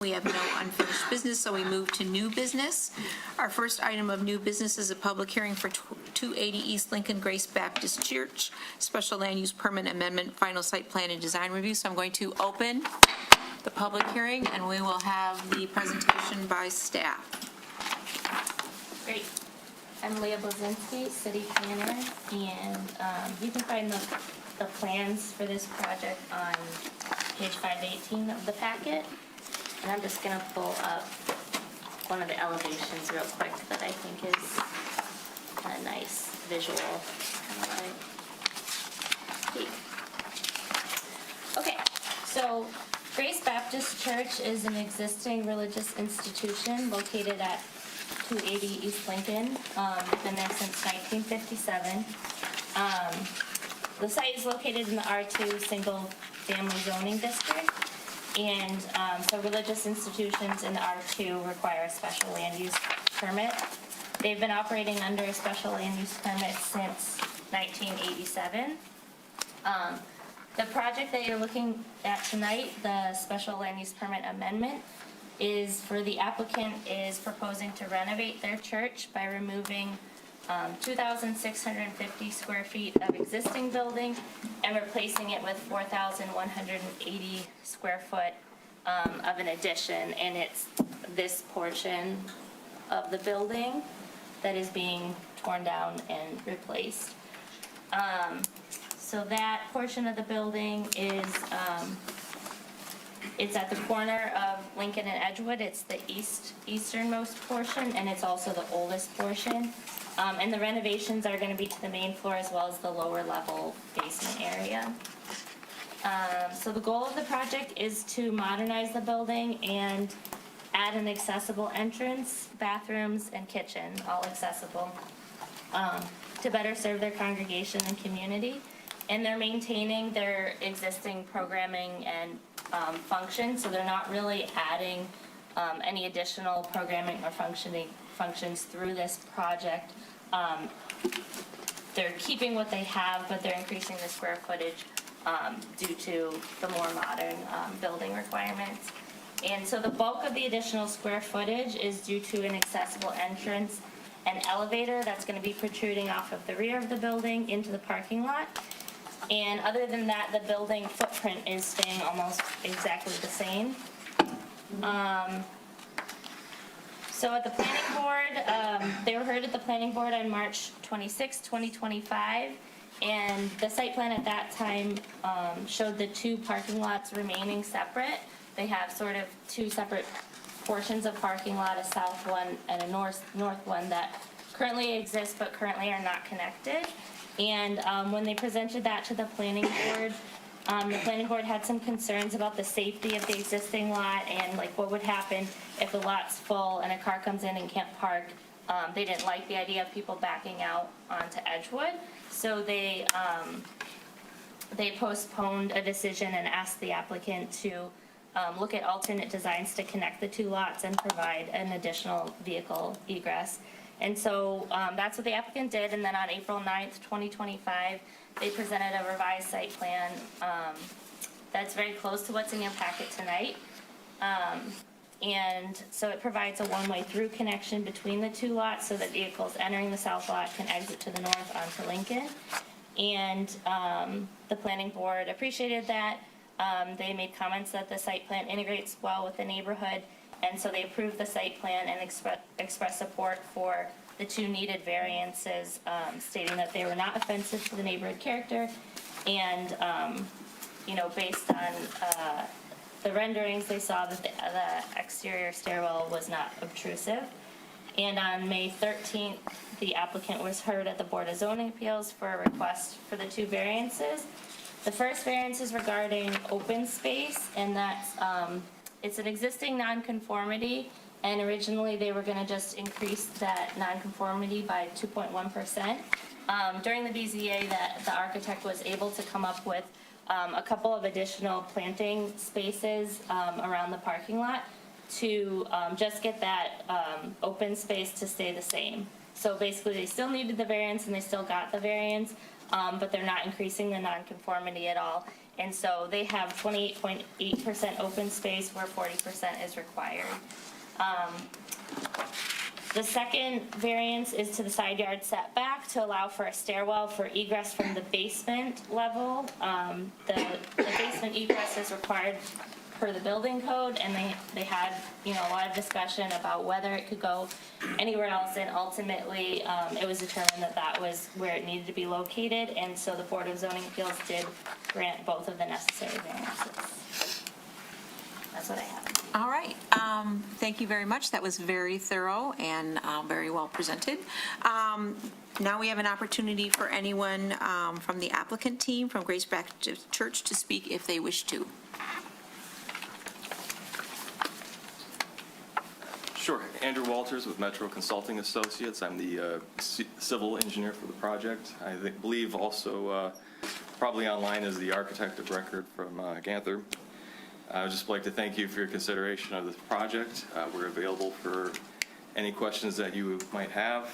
We have no unfinished business, so we move to new business. Our first item of new business is a public hearing for 280 East Lincoln Grace Baptist Church, special land use permit amendment, final site plan and design review. So I'm going to open the public hearing, and we will have the presentation by staff. Great. I'm Leah Blazinski, city planner, and you can find the plans for this project on page 518 of the packet. And I'm just going to pull up one of the elevations real quick that I think is a nice visual peek. Okay, so Grace Baptist Church is an existing religious institution located at 280 East Lincoln. It's been there since 1957. The site is located in the R2 single family zoning district. And so religious institutions in the R2 require a special land use permit. They've been operating under a special land use permit since 1987. The project that you're looking at tonight, the special land use permit amendment, is for the applicant is proposing to renovate their church by removing 2,650 square feet of existing building and replacing it with 4,180 square foot of an addition, and it's this portion of the building that is being torn down and replaced. So that portion of the building is it's at the corner of Lincoln and Edgewood. It's the easternmost portion, and it's also the oldest portion. And the renovations are going to be to the main floor as well as the lower level basement area. So the goal of the project is to modernize the building and add an accessible entrance, bathrooms, and kitchen, all accessible, to better serve their congregation and community. And they're maintaining their existing programming and functions, so they're not really adding any additional programming or functions through this project. They're keeping what they have, but they're increasing the square footage due to the more modern building requirements. And so the bulk of the additional square footage is due to an accessible entrance and elevator that's going to be protruding off of the rear of the building into the parking lot. And other than that, the building footprint is staying almost exactly the same. So at the planning board, they were heard at the planning board on March 26, 2025, and the site plan at that time showed the two parking lots remaining separate. They have sort of two separate portions of parking lot, a south one and a north one that currently exist but currently are not connected. And when they presented that to the planning board had some concerns about the safety of the existing lot and like what would happen if the lot's full and a car comes in and can't park. They didn't like the idea of people backing out onto Edgewood, so they postponed a decision and asked the applicant to look at alternate designs to connect the two lots and provide an additional vehicle egress. And so that's what the applicant did, and then on April 9th, 2025, they presented a revised site plan that's very close to what's in your packet tonight. And so it provides a one-way through connection between the two lots so that vehicles entering the south lot can exit to the north onto Lincoln. And the planning board appreciated that. They made comments that the site plan integrates well with the neighborhood, and so they approved the site plan and expressed support for the two needed variances, stating that they were not offensive to the neighborhood character, and based on the renderings, they saw that the exterior stairwell was not obtrusive. And on May 13th, the applicant was heard at the Board of Zoning Appeals for a request for the two variances. The first variance is regarding open space, and that's it's an existing nonconformity, and originally they were going to just increase that nonconformity by 2.1%. During the BZA, the architect was able to come up with a couple of additional planting spaces around the parking lot to just get that open space to stay the same. So basically they still needed the variance and they still got the variance, but they're not increasing the nonconformity at all. And so they have 28.8% open space where 40% is required. The second variance is to the side yard setback to allow for a stairwell for egress from the basement level. The basement egress is required per the building code, and they had, a lot of discussion about whether it could go anywhere else, and ultimately, it was determined that that was where it needed to be located, and so the Board of Zoning Appeals did grant both of the necessary variances. That's what I have. All right. Thank you very much. That was very thorough and very well presented. Now we have an opportunity for anyone from the applicant team from Grace Baptist Church to speak if they wish to. Sure. Andrew Walters with Metro Consulting Associates. I'm the civil engineer for the project. I believe also probably online is the architect of record from Ganther. I would just like to thank you for your consideration of this project. We're available for any questions that you might have.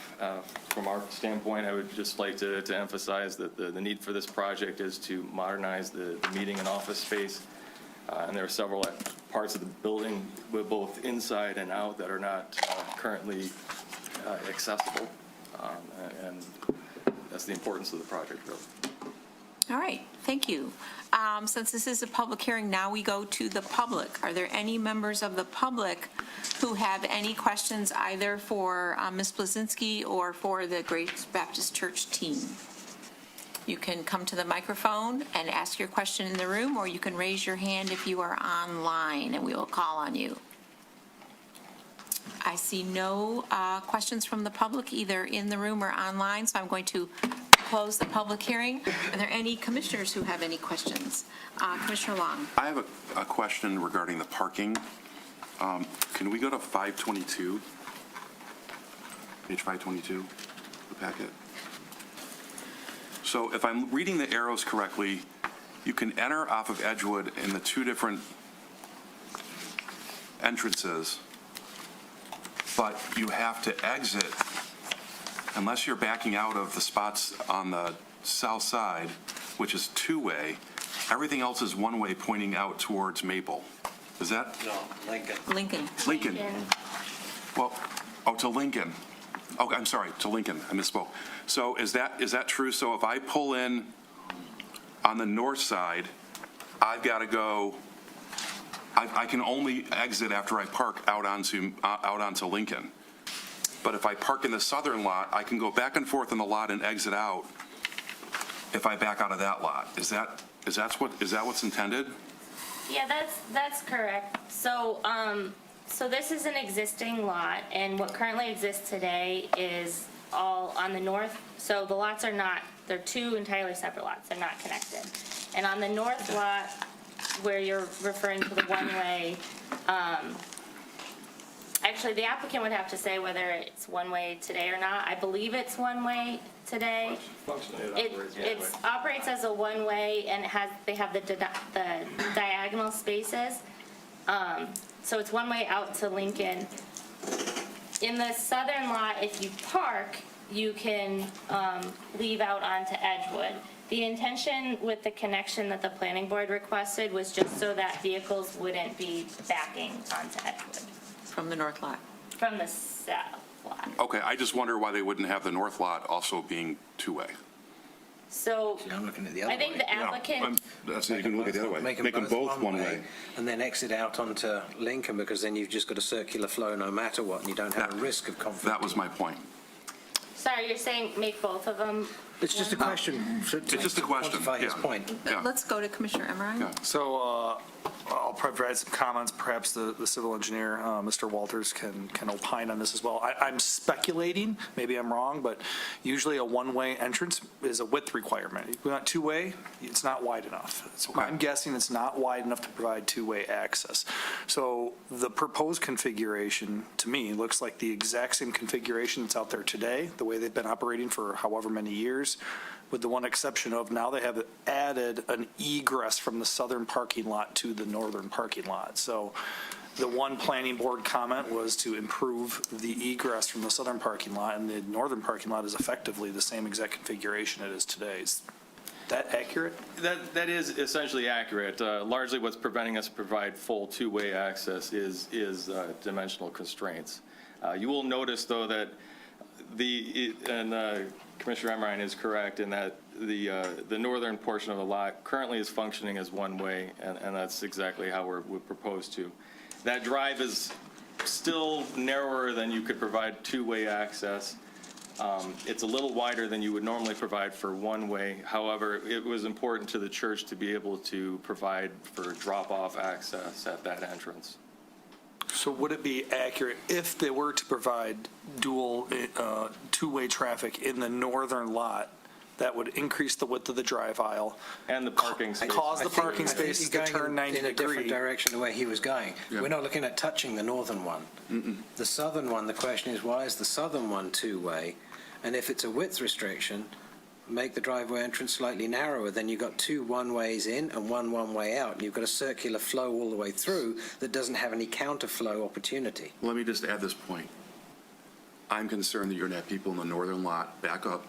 From our standpoint, I would just like to emphasize that the need for this project is to modernize the meeting and office space. And there are several parts of the building, both inside and out, that are not currently accessible. And that's the importance of the project, really. All right. Thank you. Since this is a public hearing, now we go to the public. Are there any members of the public who have any questions either for Ms. Blazinski or for the Grace Baptist Church team? You can come to the microphone and ask your question in the room, or you can raise your hand if you are online, and we will call on you. I see no questions from the public, either in the room or online, so I'm going to close the public hearing. Are there any commissioners who have any questions? Commissioner Long. I have a question regarding the parking. Can we go to 522? Page 522, the packet. So if I'm reading the arrows correctly, you can enter off of Edgewood in the two different entrances, but you have to exit, unless you're backing out of the spots on the south side, which is two-way. Everything else is one-way pointing out towards Maple. Is that? No, Lincoln. Lincoln. Well, to Lincoln. Oh, I'm sorry, to Lincoln. I misspoke. So is that true? So if I pull in on the north side, I've got to go. I can only exit after I park out onto Lincoln. But if I park in the southern lot, I can go back and forth in the lot and exit out if I back out of that lot. Is that what's intended? Yeah, that's correct. So, so this is an existing lot, and what currently exists today is all on the north. So the lots are not, they're two entirely separate lots. They're not connected. And on the north lot, where you're referring to the one-way, actually, the applicant would have to say whether it's one-way today or not. I believe it's one-way today. It operates as a one-way, and they have the diagonal spaces. So it's one way out to Lincoln. In the southern lot, if you park, you can leave out onto Edgewood. The intention with the connection that the planning board requested was just so that vehicles wouldn't be backing onto Edgewood. From the north lot. From the south lot. Okay, I just wonder why they wouldn't have the north lot also being two-way. So I'm looking at the other I think way. the applicant, That's you can look at the other way. Make them both one way. and then exit out onto Lincoln, because then you've just got a circular flow no matter what, and you don't have a risk of conflict. That was my point. sorry, you're saying make both of them? It's just a question. It's just a question, Quantify his yeah. point. Yeah. Let's go to Commissioner Emery. Yeah. So I'll provide some comments. Perhaps the civil engineer, Mr. Walters, can opine on this as well. I'm speculating, maybe I'm wrong, but usually a one-way entrance is a width requirement. If we want two-way, it's not wide enough. So I'm guessing it's not wide enough to provide two-way access. So the proposed configuration, to me, looks like the exact same configuration that's out there today, the way they've been operating for however many years, with the one exception of now they have added an egress from the southern parking lot to the northern parking lot. So the one planning board comment was to improve the egress from the southern parking lot, and the northern parking lot is effectively the same exact configuration it is today. that accurate? That is essentially accurate. Largely what's preventing us to provide full two-way access is dimensional constraints. You will notice, though, that Commissioner Emrine is correct in that the northern portion of the lot currently is functioning as one-way, and that's exactly how we propose to. That drive is still narrower than you could provide two-way access. It's a little wider than you would normally provide for one-way. However, it was important to the church to be able to provide for drop-off access at that entrance. So would it be accurate if they were to provide dual, two-way traffic in the northern lot, that would increase the width of the drive aisle? And the parking space. Cause the I think- parking I think spaces you're to going turn 90 in a different degree. direction the way he was going. We're not looking at touching the northern one. The southern one, the question is, why is the southern one two-way? And if it's a width restriction, make the driveway entrance slightly narrower. Then you've got two one-ways in and one way out. And you've got a circular flow all the way through that doesn't have any counterflow opportunity. Let me just add this point. I'm concerned that you're going to have people in the northern lot back up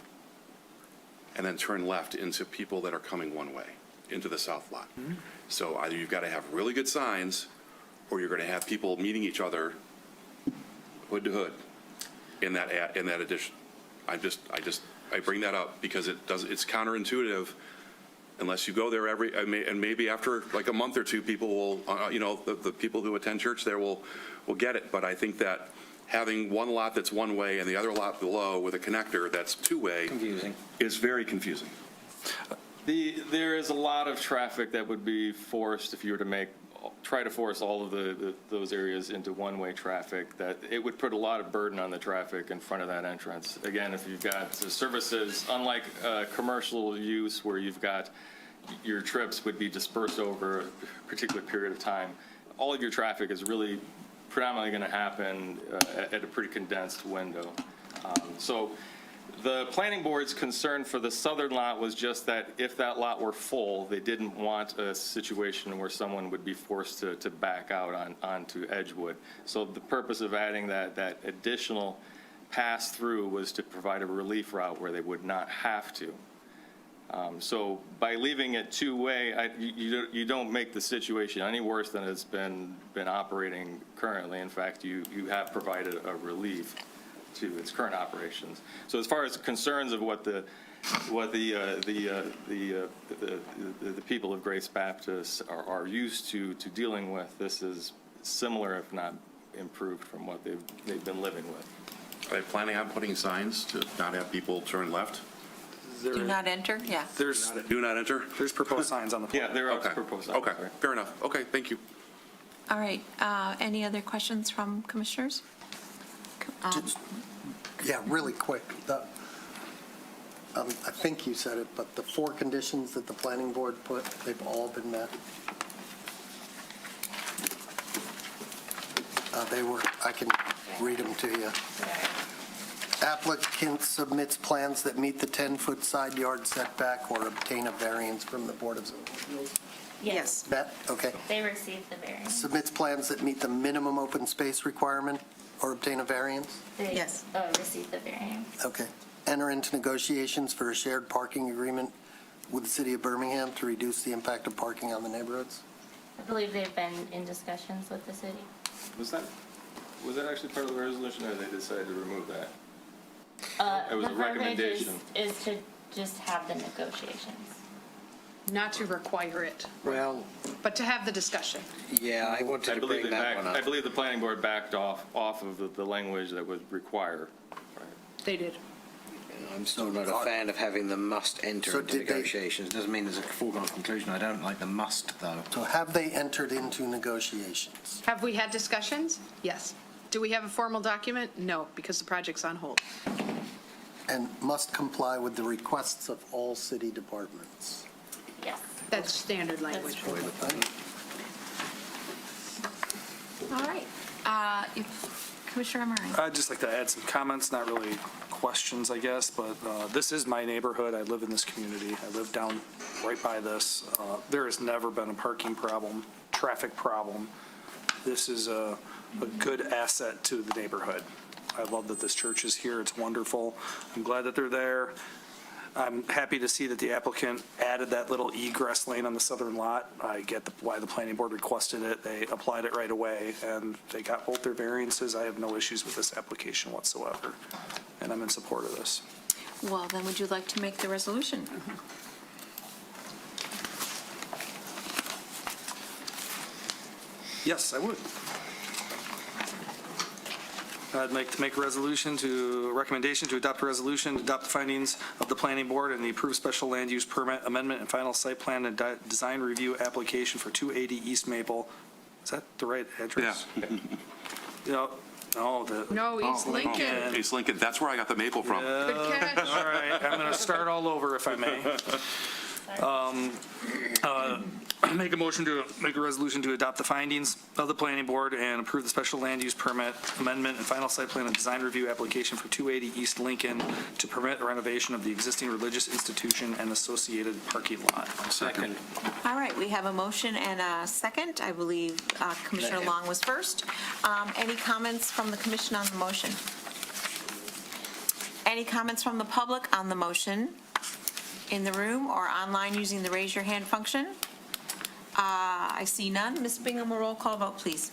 and then turn left into people that are coming one way, into the south lot. So either you've got to have really good signs, or you're going to have people meeting each other hood to hood in that addition. I bring that up because it's counterintuitive unless you go there and maybe after like a month or two, people will, the people who attend church there will get it. But I think that having one lot that's one way and the other lot below with a connector that's two-way Confusing. is very confusing. There is a lot of traffic that would be forced if you were to try to force all of those areas into one-way traffic, that it would put a lot of burden on the traffic in front of that entrance. Again, if you've got the services, unlike commercial use where you've got your trips would be dispersed over a particular period of time, all of your traffic is really predominantly going to happen at a pretty condensed window. So the planning board's concern for the southern lot was just that if that lot were full, they didn't want a situation where someone would be forced to back out onto Edgewood. So the purpose of adding that additional pass-through was to provide a relief route where they would not have to. So by leaving it two-way, you don't make the situation any worse than it's been operating currently. In fact, you have provided a relief to its current operations. So as far as concerns of what the people of Grace Baptist are used to dealing with, this is similar, if not improved, from what they've been living with. Are they planning on putting signs to not have people turn left? Do not enter, yeah. There's Do not enter? proposed signs on the plan. Yeah, there are Okay. proposed. Okay, fair enough. Okay, thank you. All right, any other questions from commissioners? Yeah, really quick. I think you said it, but the 4 conditions that the planning board put, they've all been met? I can read them to you. Applicant submits plans that meet the 10-foot side yard setback or obtain a variance from the Board of Zoning Appeals. Yes, Met, okay. they received the variance. Submits plans that meet the minimum open space requirement or obtain a variance? They, Yes. received the variance. Okay. Enter into negotiations for a shared parking agreement with the city of Birmingham to reduce the impact of parking on the neighborhoods? I believe they've been in discussions with the city. Was that actually part of the resolution, or they decided to remove that? It was The a verbiage recommendation. is to just have the negotiations. Not to require it, Well, but to have the discussion. yeah, I wanted to bring that one I up. believe the planning board backed off of the language that would require. They did. I'm still not a fan of having the must enter So into did they- negotiations. Doesn't mean there's a foregone conclusion. I don't like the must, though. So have they entered into negotiations? Have we had discussions? Yes. Do we have a formal document? No, because the project's on hold. And must comply with the requests of all city departments? Yes. That's standard language. All right. Commissioner Emery. I'd just like to add some comments, not really questions, I guess, but this is my neighborhood. I live in this community. I live down right by this. There has never been a parking problem, traffic problem. This is a good asset to the neighborhood. I love that this church is here. It's wonderful. I'm glad that they're there. I'm happy to see that the applicant added that little egress lane on the southern lot. I get why the planning board requested it. They applied it right away, and they got both their variances. I have no issues with this application whatsoever, and I'm in support of this. Well, then would you like to make the resolution? Yes, I would. I'd like to make a recommendation to adopt a resolution, to adopt the findings of the planning board and the approved special land use permit amendment and final site plan and design review application for 280 East Maple. Is that the right address? Yeah. No, East Lincoln. East Lincoln, that's where I got the maple from. Good catch. All right, I'm going to start all over if I may. Make a resolution to adopt the findings of the planning board and approve the special land use permit amendment and final site plan and design review application for 280 East Lincoln to permit renovation of the existing religious institution and associated parking lot. Second. All right, we have a motion and a second. I believe Commissioner Long was first. Any comments from the commission on the motion? Any comments from the public on the motion in the room or online using the raise your hand function? I see none. Ms. Bingham, a roll call vote, please.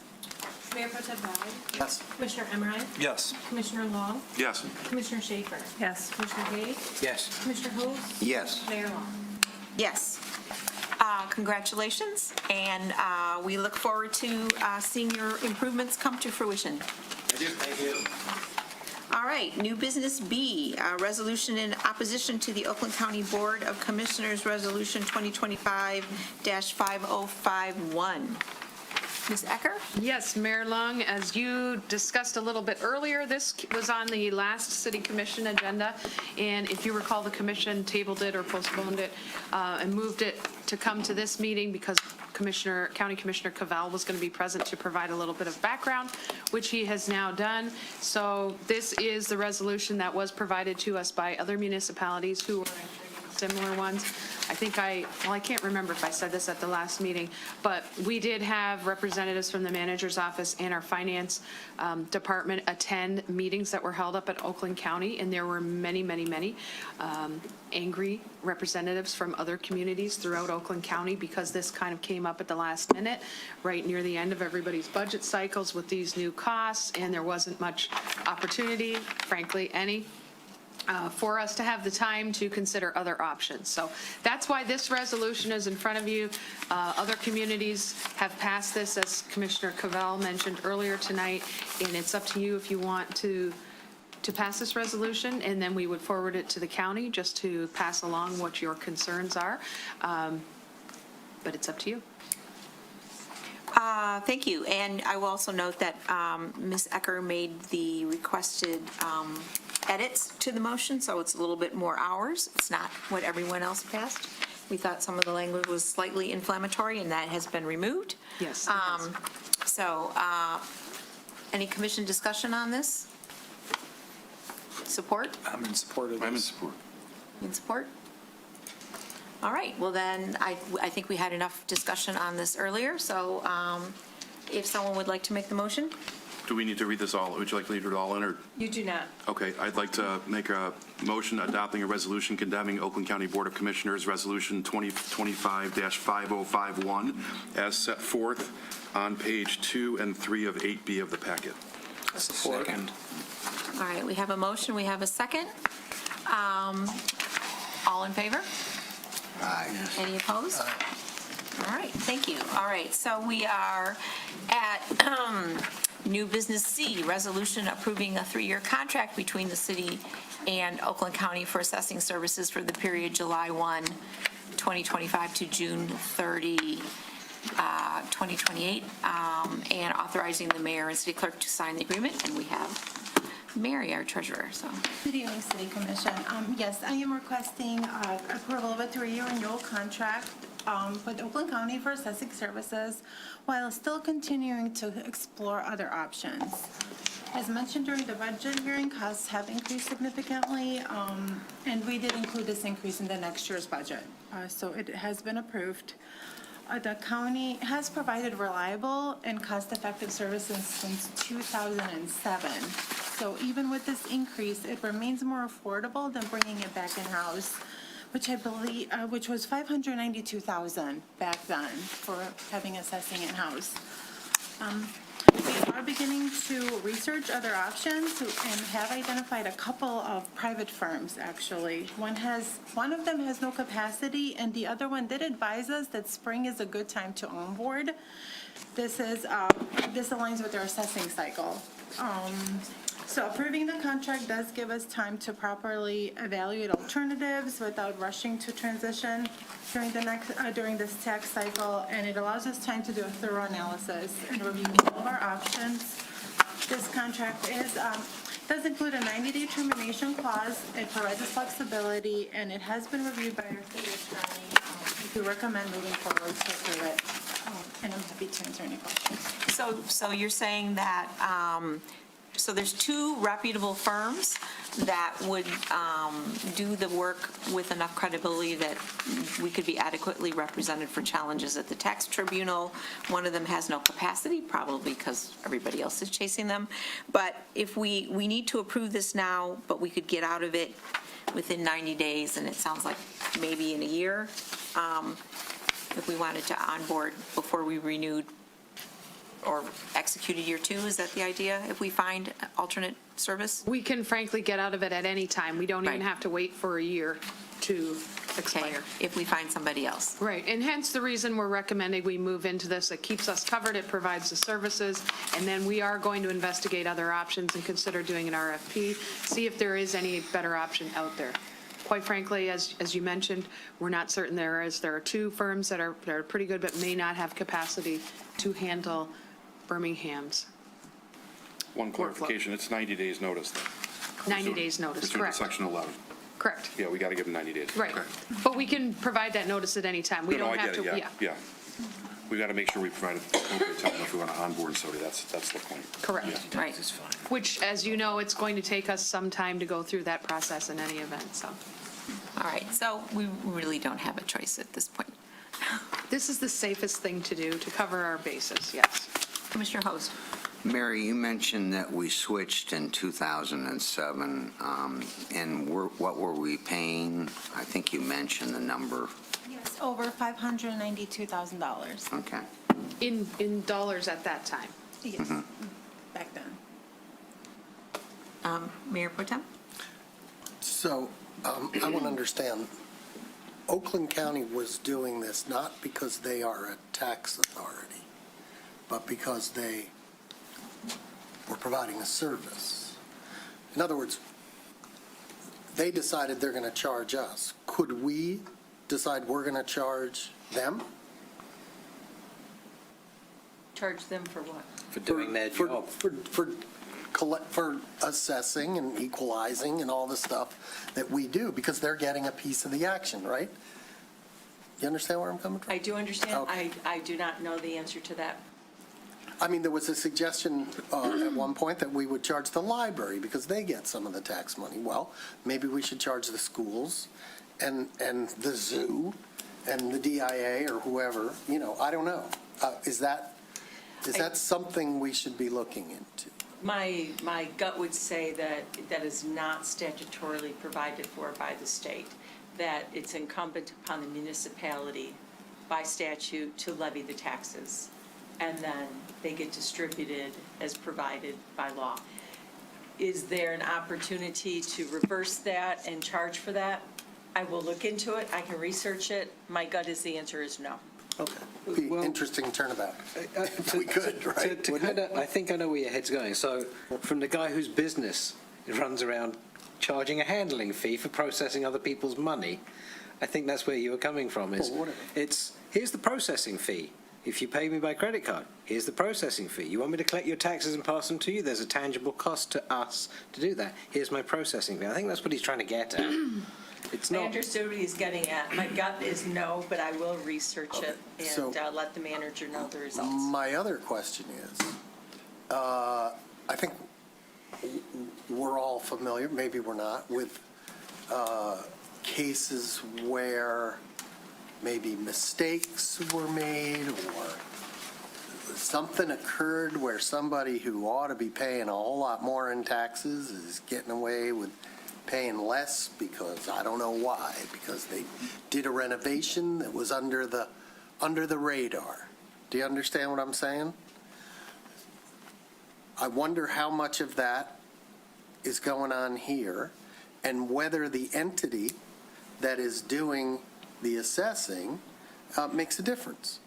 Mayor Pro Tem Ballard. Yes. Commissioner Emmerich. Yes. Commissioner Long. Yes. Commissioner Schaefer. Yes. Commissioner Hay. Yes. Commissioner Host. Yes. Mayor Long. Yes. Congratulations, and we look forward to seeing your improvements come to fruition. Thank you. All right, new business B, resolution in opposition to the Oakland County Board of Commissioners Resolution 2025-5051. Ms. Ecker? Yes, Mayor Long, as you discussed a little bit earlier, this was on the last city commission agenda, and if you recall, the commission tabled it or postponed it and moved it to come to this meeting because County Commissioner Cavell was going to be present to provide a little bit of background, which he has now done. So this is the resolution that was provided to us by other municipalities who were similar ones. I can't remember if I said this at the last meeting, but we did have representatives from the manager's office and our finance department attend meetings that were held up at Oakland County, and there were many, many, many angry representatives from other communities throughout Oakland County because this kind of came up at the last minute, right near the end of everybody's budget cycles with these new costs, and there wasn't much opportunity, frankly, any, for us to have the time to consider other options. So that's why this resolution is in front of you. Other communities have passed this, as Commissioner Cavell mentioned earlier tonight, and it's up to you if you want to pass this resolution, and then we would forward it to the county just to pass along what your concerns are. But it's up to you. Thank you. And I will also note that Ms. Ecker made the requested edits to the motion, so it's a little bit more ours. It's not what everyone else passed. We thought some of the language was slightly inflammatory, and that has been removed. Yes. So, any commission discussion on this? Support? I'm in support of this. I'm in support. In support? All right, well then, I think we had enough discussion on this earlier, so if someone would like to make the motion? Do we need to read this all? Would you like me to read it all in, or? You do not. Okay, I'd like to make a motion adopting a resolution condemning Oakland County Board of Commissioners Resolution 2025-5051 as set forth on page 2 and 3 of 8B of the packet. Second. All right, we have a motion, we have a second. All in favor? Aye. Any opposed? All right, thank you. All right, so we are at new business C, resolution approving a 3-year contract between the city and Oakland County for assessing services for the period July 1, 2025 to June 30, 2028, and authorizing the mayor and city clerk to sign the agreement. And we have Mary, our treasurer, so. Good evening, City Commission. Yes, I am requesting approval of a 3-year renewal contract with Oakland County for assessing services while still continuing to explore other options. As mentioned during the budget hearing, costs have increased significantly, and we did include this increase in the next year's budget. So it has been approved. The county has provided reliable and cost-effective services since 2007. So even with this increase, it remains more affordable than bringing it back in-house, which I believe, which was $592,000 back then for having assessing in-house. We are beginning to research other options and have identified a couple of private firms, actually. One of them has no capacity, and the other one did advise us that spring is a good time to onboard. This aligns with their assessing cycle. So approving the contract does give us time to properly evaluate alternatives without rushing to transition during this tax cycle, and it allows us time to do a thorough analysis and review all of our options. This contract does include a 90-day termination clause. It provides us flexibility, and it has been reviewed by our city attorney. We recommend moving forward to approve it, and I'm happy to answer any questions. So you're saying that, so there's two reputable firms that would do the work with enough credibility that we could be adequately represented for challenges at the tax tribunal. One of them has no capacity, probably because everybody else is chasing them. But if we need to approve this now, but we could get out of it within 90 days, and it sounds like maybe in a year, if we wanted to onboard before we renewed or executed year two, is that the idea, if we find alternate service? We can frankly get out of it at any time. We don't even Right. have to wait for a year to Okay, expire. if we find somebody else. Right, and hence the reason we're recommending we move into this. It keeps us covered, it provides the services, and then we are going to investigate other options and consider doing an RFP, see if there is any better option out there. Quite frankly, as you mentioned, we're not certain there is. There are two firms that are pretty good but may not have capacity to handle Birmingham's. One clarification, it's 90 days notice. 90 days notice, Pursuant to correct. Section 11. Correct, Yeah, we got to give them 90 days. right. Okay. But we can provide that notice at any time. We No, don't I have get to, it, yeah. We got to make sure we provide appropriate time if we want to onboard somebody. That's the point. correct. Yeah. Right. Which, as you know, it's going to take us some time to go through that process in any event, so. All right, so we really don't have a choice at this point. This is the safest thing to do to cover our bases, yes. Commissioner Host. Mary, you mentioned that we switched in 2007, and what were we paying? I think you mentioned the number. Yes, over $592,000. Okay. In dollars at that time. Yes, back then. Mayor Pro Tem? So I want to understand, Oakland County was doing this not because they are a tax authority, but because they were providing a service. In other words, they decided they're going to charge us. Could we decide we're going to charge them? Charge them for what? For doing their job. For assessing and equalizing and all the stuff that we do, because they're getting a piece of the action, right? You understand where I'm coming from? I do understand. Okay. I do not know the answer to that. I mean, there was a suggestion at one point that we would charge the library because they get some of the tax money. Well, maybe we should charge the schools and the zoo and the DIA or whoever, I don't know. Is that something we should be looking into? My gut would say that that is not statutorily provided for by the state, that it's incumbent upon the municipality by statute to levy the taxes, and then they get distributed as provided by law. Is there an opportunity to reverse that and charge for that? I will look into it. I can research it. My gut is the answer is no. Okay. Be interesting turnabout. We could, right? I think I know where your head's going. So from the guy whose business runs around charging a handling fee for processing other people's money, I think that's where you were coming from. Well, whatever. Here's the processing fee. If you pay me by credit card, here's the processing fee. You want me to collect your taxes and pass them to you? There's a tangible cost to us to do that. Here's my processing fee. I think that's what he's trying to get at. It's I not. understood what he's getting at. My gut is no, but I will research it So- and let the manager know the results. My other question is, I think we're all familiar, maybe we're not, with cases where maybe mistakes were made or something occurred where somebody who ought to be paying a whole lot more in taxes is getting away with paying less because I don't know why, because they did a renovation that was under the radar. Do you understand what I'm saying? I wonder how much of that is going on here and whether the entity that is doing the assessing makes a difference.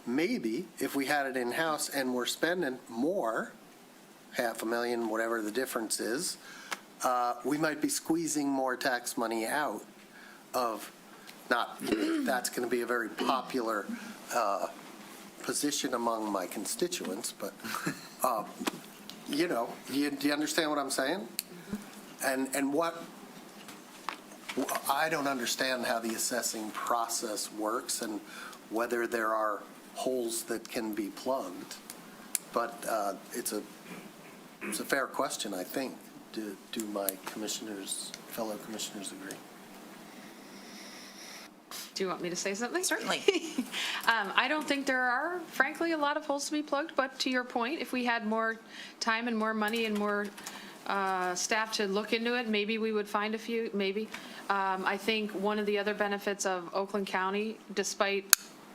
Maybe if we had it in-house and we're spending more, $500,000, whatever the difference is, we might be squeezing more tax money out of, not, that's going to be a very popular position among my constituents, but, do you understand what I'm saying? And what, I don't understand how the assessing process works and whether there are holes that can be plugged, but it's a fair question, I think. Do my fellow commissioners agree? Do you want me to say something? Certainly. I don't think there are, frankly, a lot of holes to be plugged, but to your point, if we had more time and more money and more staff to look into it, maybe we would find a few, maybe. I think one of the other benefits of Oakland County, despite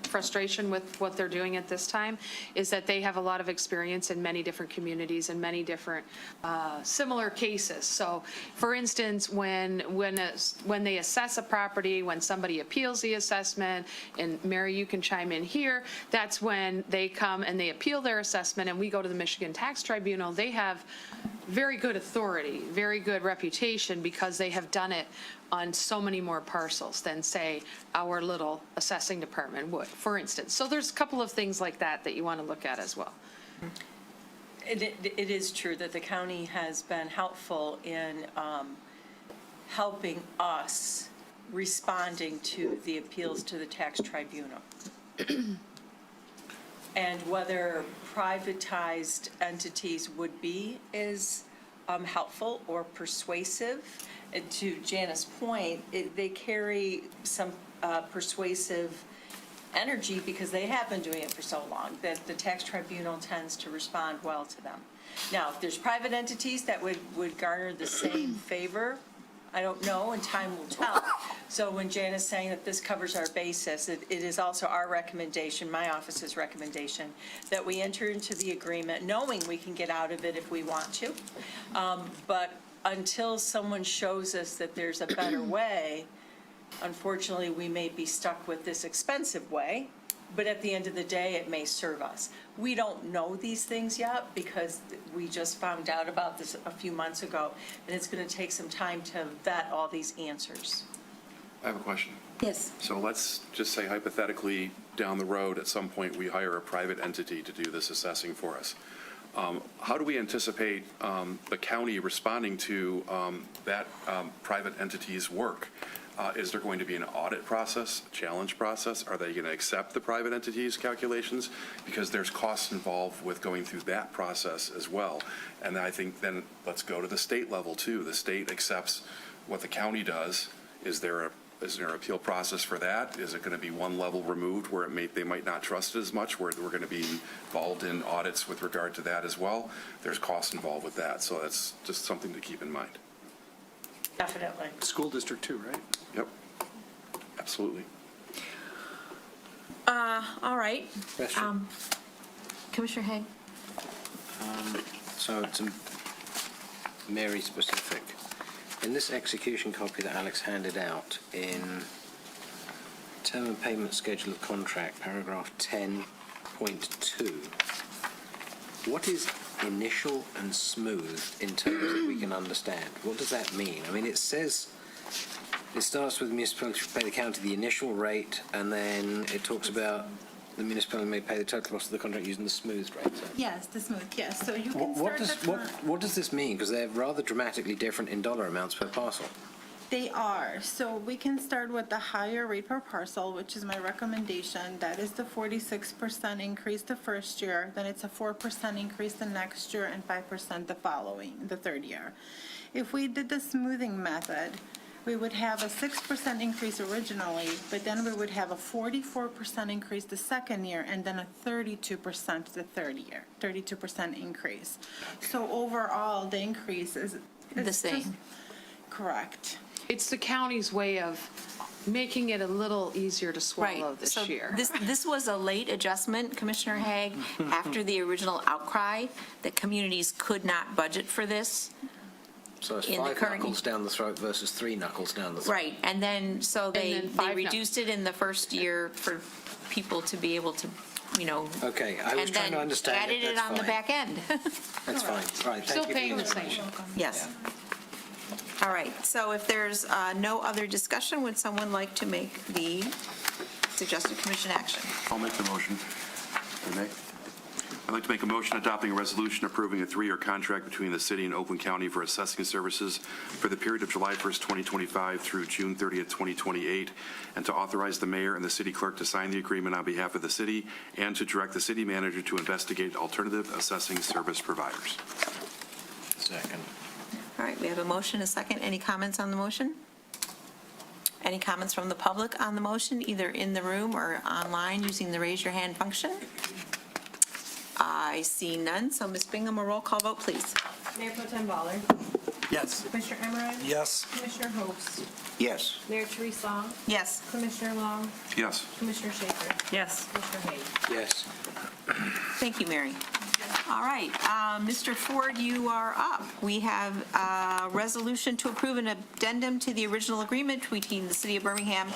frustration with what they're doing at this time, is that they have a lot of experience in many different communities and many different similar cases. So, for instance, when they assess a property, when somebody appeals the assessment, and Mary, you can chime in here, that's when they come and they appeal their assessment, and we go to the Michigan Tax Tribunal. They have very good authority, very good reputation, because they have done it on so many more parcels than, say, our little assessing department would, for instance. So there's a couple of things like that that you want to look at as well. It is true that the county has been helpful in helping us responding to the appeals to the tax tribunal. And whether privatized entities would be as helpful or persuasive, to Janice's point, they carry some persuasive energy because they have been doing it for so long that the tax tribunal tends to respond well to them. Now, if there's private entities that would garner the same favor, I don't know, and time will tell. So when Janice's saying that this covers our basis, it is also our recommendation, my office's recommendation, that we enter into the agreement knowing we can get out of it if we want to. But until someone shows us that there's a better way, unfortunately, we may be stuck with this expensive way, but at the end of the day, it may serve us. We don't know these things yet because we just found out about this a few months ago, and it's going to take some time to vet all these answers. I have a question. Yes. So let's just say hypothetically, down the road, at some point, we hire a private entity to do this assessing for us. How do we anticipate the county responding to that private entity's work? Is there going to be an audit process, a challenge process? Are they going to accept the private entity's calculations? Because there's costs involved with going through that process as well. And I think then let's go to the state level too. The state accepts what the county does. Is there an appeal process for that? Is it going to be one level removed where they might not trust it as much, where we're going to be involved in audits with regard to that as well? There's costs involved with that, so that's just something to keep in mind. Definitely. School district too, right? Yep, absolutely. All right. Question. Commissioner Haig? So it's Mary specific. In this execution copy that Alex handed out, in term and payment schedule of contract, paragraph 10.2, what is initial and smooth in terms that we can understand? What does that mean? I mean, it says, it starts with municipality to pay the county the initial rate, and then it talks about the municipality may pay the total cost of the contract using the smooth rate. So Yes, the smooth, yes. So you can what start does what does this mean? Because they're rather dramatically different in dollar amounts per parcel. They are. So we can start with the higher rate per parcel, which is my recommendation. That is the 46% increase the first year, then it's a 4% increase the next year, and 5% the third year. If we did the smoothing method, we would have a 6% increase originally, but then we would have a 44% increase the second year, and then a 32% the third year, 32% increase. So overall, the increase is The just- same. Correct. It's the county's way of making it a little easier to swallow this So year. this was a late adjustment, Commissioner Haig, after the original outcry that communities could not budget for this. So it's In the 5 current- knuckles down the throat versus 3 knuckles down the throat. Right, and then, so then they 5 reduced it in the first year for people to be able to, Okay, I was trying to understand and then it, added it that's on the fine. back end. That's fine, right, Still thank you. paying the same. Yes. All right, so if there's no other discussion, would someone like to make the suggested commission action? I'll make the motion. If I may. I'd like to make a motion adopting a resolution approving a 3-year contract between the city and Oakland County for assessing services for the period of July 1st, 2025 through June 30th, 2028, and to authorize the mayor and the city clerk to sign the agreement on behalf of the city and to direct the city manager to investigate alternative assessing service providers. Second. All right, we have a motion, a second. Any comments on the motion? Any comments from the public on the motion, either in the room or online using the raise your hand function? I see none, so Ms. Bingham, a roll call vote, please. Mayor Pro Tem Ballard. Yes. Commissioner Emmerich. Yes. Commissioner Host. Yes. Mayor Therese Long. Yes. Commissioner Long. Yes. Commissioner Schaefer. Yes. Commissioner Haig. Yes. Thank you, Mary. All right, Mr. Ford, you are up. We have a resolution to approve an addendum to the original agreement between the City of Birmingham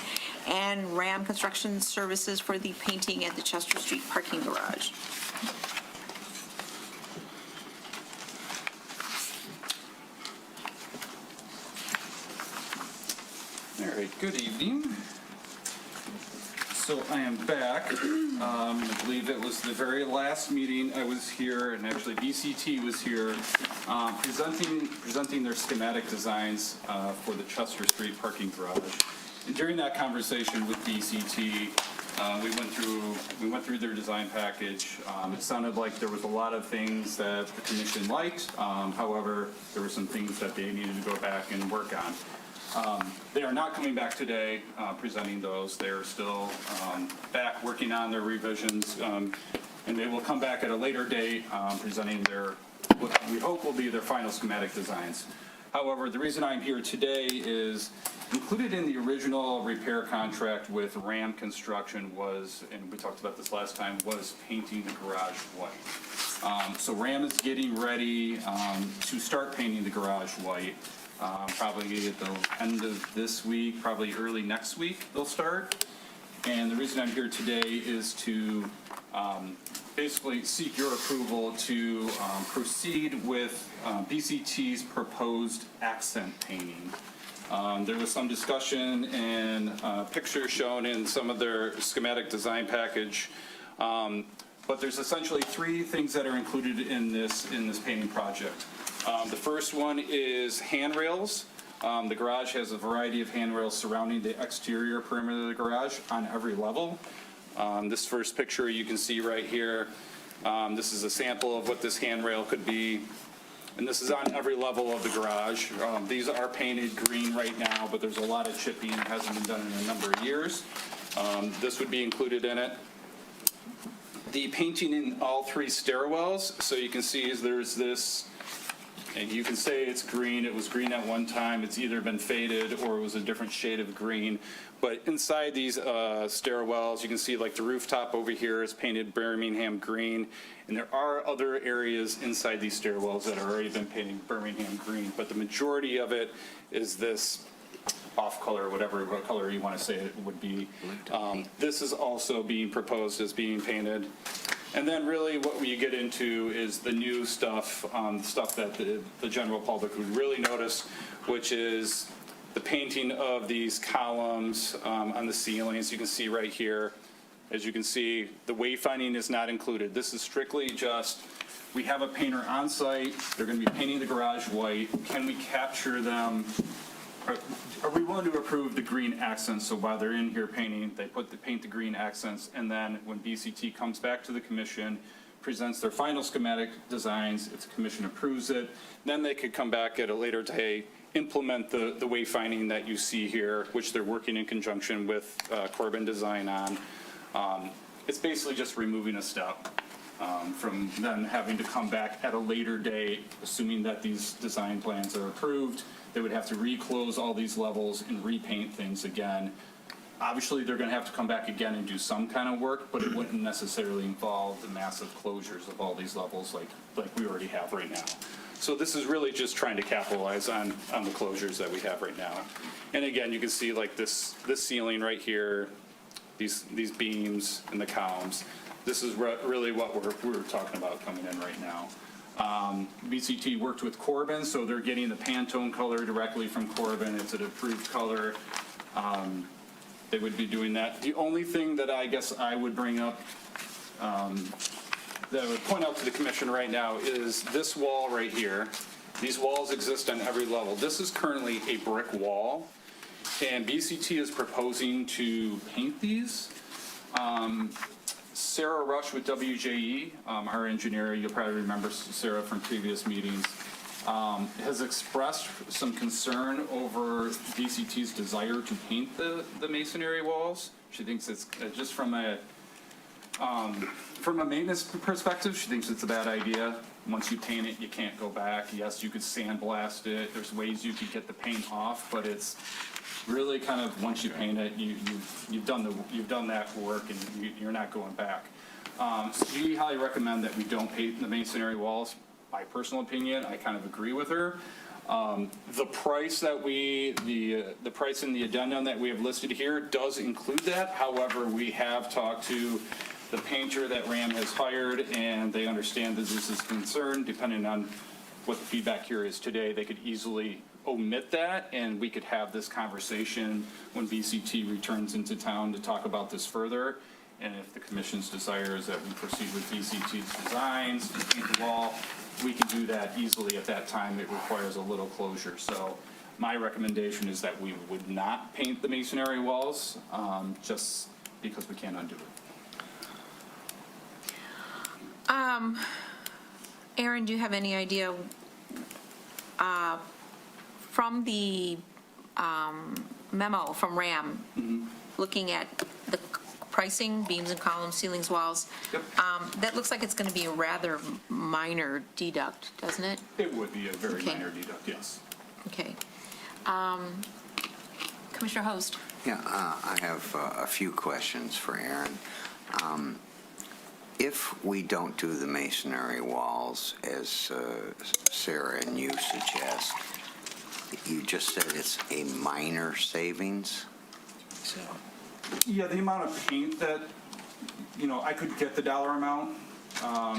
and RAM Construction Services for the painting at the Chester Street parking garage. All right, good evening. So I am back. I believe it was the very last meeting I was here, and actually BCT was here, presenting their schematic designs for the Chester Street parking garage. And during that conversation with BCT, we went through their design package. It sounded like there was a lot of things that the commission liked. However, there were some things that they needed to go back and work on. They are not coming back today presenting those. They're still back working on their revisions, and they will come back at a later date presenting what we hope will be their final schematic designs. However, the reason I'm here today is included in the original repair contract with RAM Construction was, and we talked about this last time, was painting the garage white. So RAM is getting ready to start painting the garage white. Probably at the end of this week, probably early next week, they'll start. And the reason I'm here today is to basically seek your approval to proceed with BCT's proposed accent painting. There was some discussion and pictures shown in some of their schematic design package. But there's essentially 3 things that are included in this painting project. The first one is handrails. The garage has a variety of handrails surrounding the exterior perimeter of the garage on every level. This first picture you can see right here. This is a sample of what this handrail could be. And this is on every level of the garage. These are painted green right now, but there's a lot of chipping that hasn't been done in a number of years. This would be included in it. The painting in all 3 stairwells, so you can see there's this, and you can say it's green. It was green at one time. It's either been faded or it was a different shade of green. But inside these stairwells, you can see like the rooftop over here is painted Birmingham green. And there are other areas inside these stairwells that have already been painted Birmingham green. But the majority of it is this off color, whatever color you want to say it would be. This is also being proposed as being painted. And then really what you get into is the new stuff, stuff that the general public would really notice, which is the painting of these columns on the ceilings. You can see right here, as you can see, the wayfinding is not included. This is strictly just, we have a painter on site, they're going to be painting the garage white. Can we capture them? Are we willing to approve the green accents? So while they're in here painting, they paint the green accents, and then when BCT comes back to the commission, presents their final schematic designs. If the commission approves it, then they could come back at a later day, implement the wayfinding that you see here, which they're working in conjunction with Corbin Design on. It's basically just removing a step from then having to come back at a later date, assuming that these design plans are approved. They would have to reclose all these levels and repaint things again. Obviously, they're going to have to come back again and do some kind of work, but it wouldn't necessarily involve the massive closures of all these levels like we already have right now. So this is really just trying to capitalize on the closures that we have right now. And again, you can see like this ceiling right here, these beams and the columns. This is really what we're talking about coming in right now. BCT worked with Corbin, so they're getting the Pantone color directly from Corbin. It's an approved color. They would be doing that. The only thing that I guess I would bring up, that I would point out to the commission right now is this wall right here. These walls exist on every level. This is currently a brick wall, and BCT is proposing to paint these. Sarah Rush with WJE, our engineer, you'll probably remember Sarah from previous meetings, has expressed some concern over BCT's desire to paint the masonry walls. She thinks it's just from a maintenance perspective, she thinks it's a bad idea. Once you paint it, you can't go back. Yes, you could sandblast it. There's ways you could get the paint off, but it's really kind of once you paint it, you've done that work and you're not going back. So we highly recommend that we don't paint the masonry walls. My personal opinion, I kind of agree with her. The price that the price in the addendum that we have listed here does include that. However, we have talked to the painter that RAM has hired, and they understand that this is a concern. Depending on what the feedback here is today, they could easily omit that, and we could have this conversation when BCT returns into town to talk about this further. And if the commission's desire is that we proceed with BCT's designs, paint the wall, we can do that easily at that time. It requires a little closure. So my recommendation is that we would not paint the masonry walls, just because we can't undo it. Aaron, do you have any idea from the memo from RAM, looking at the pricing, beams and columns, ceilings, walls, Yep. That looks like it's going to be a rather minor deduct, doesn't it? It would be a very Okay. minor deduct, yes. Okay. Commissioner Host? Yeah, I have a few questions for Aaron. If we don't do the masonry walls, as Sarah and you suggest, you just said it's a minor savings? So. Yeah, the amount of paint that, I could get the dollar amount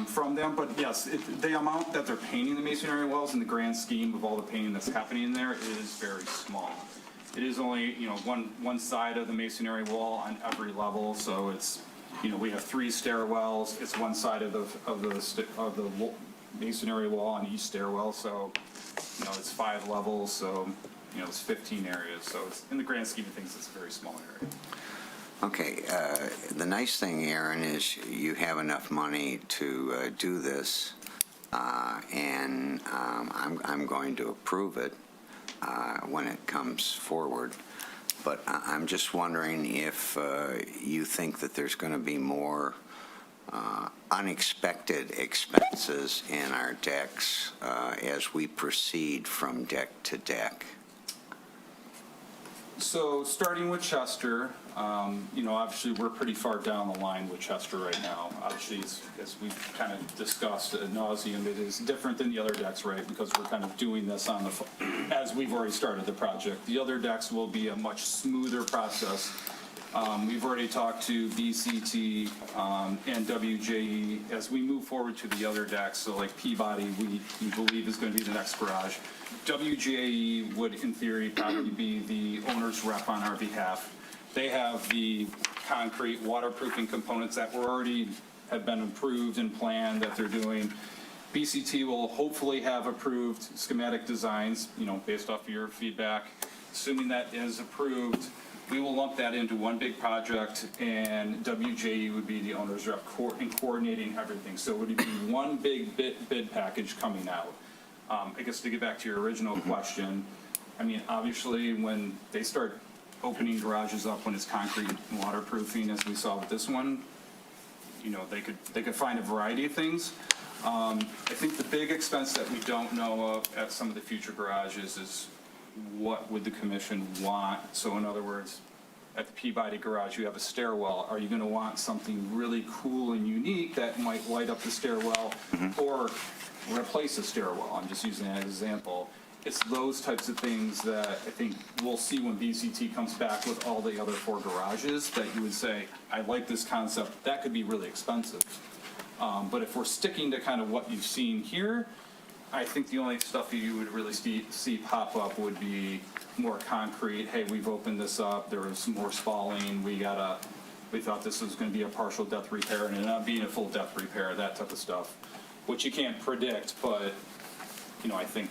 from them, but yes, the amount that they're painting the masonry walls in the grand scheme of all the painting that's happening in there is very small. It is only, one side of the masonry wall on every level, so it's, we have 3 stairwells. It's one side of the masonry wall on each stairwell, so, it's 5 levels, so, it's 15 areas. So it's, in the grand scheme of things, it's a very small area. Okay, the nice thing, Aaron, is you have enough money to do this, and I'm going to approve it when it comes forward. But I'm just wondering if you think that there's going to be more unexpected expenses in our decks as we proceed from deck to deck. So starting with Chester, obviously we're pretty far down the line with Chester right now. Obviously, as we've kind of discussed ad nauseum, it is different than the other decks, right? Because we're kind of doing this as we've already started the project. The other decks will be a much smoother process. We've already talked to BCT and WJE as we move forward to the other decks. So like Peabody, we believe is going to be the next garage. WJE would, in theory, probably be the owner's rep on our behalf. They have the concrete waterproofing components that have been approved and planned that they're doing. BCT will hopefully have approved schematic designs, based off of your feedback. Assuming that is approved, we will lump that into one big project, and WJE would be the owner's rep in coordinating everything. So it would be one big bid package coming out. I guess to get back to your original question, I mean, obviously, when they start opening garages up when it's concrete and waterproofing, as we saw with this one, you know, they could find a variety of things. I think the big expense that we don't know of at some of the future garages is what would the commission want? So in other words, at the Peabody garage, you have a stairwell. Are you going to want something really cool and unique that might light up the stairwell or replace a stairwell? I'm just using that as an example. It's those types of things that I think we'll see when BCT comes back with all the other 4 garages that you would say, I like this concept. That could be really expensive. But if we're sticking to kind of what you've seen here, I think the only stuff you would really see pop up would be more concrete. Hey, we've opened this up. There was more spalling. We thought this was going to be a partial depth repair and it ended up being a full depth repair, that type of stuff, which you can't predict. But, you know, I think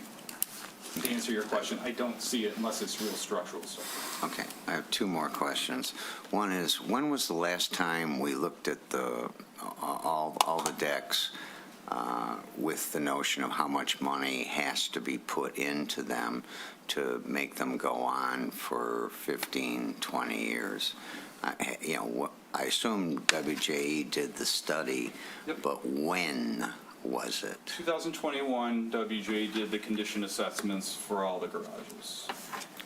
to answer your question, I don't see it unless it's real structural stuff. Okay, I have 2 more questions. One is, when was the last time we looked at all the decks with the notion of how much money has to be put into them to make them go on for 15, 20 years? You know, I assume WJE did the study, Yep. but when was it? 2021, WJ did the condition assessments for all the garages.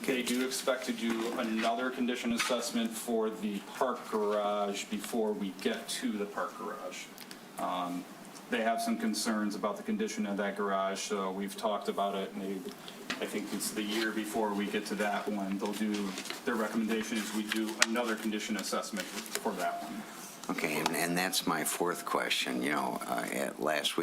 They do expect to do another condition assessment for the park garage before we get to the park garage. They have some concerns about the condition of that garage, so we've talked about it, and I think it's the year before we get to that one. They'll do, their recommendation is we do another condition assessment for that one. Okay, and that's my 4th question. You know, at last week,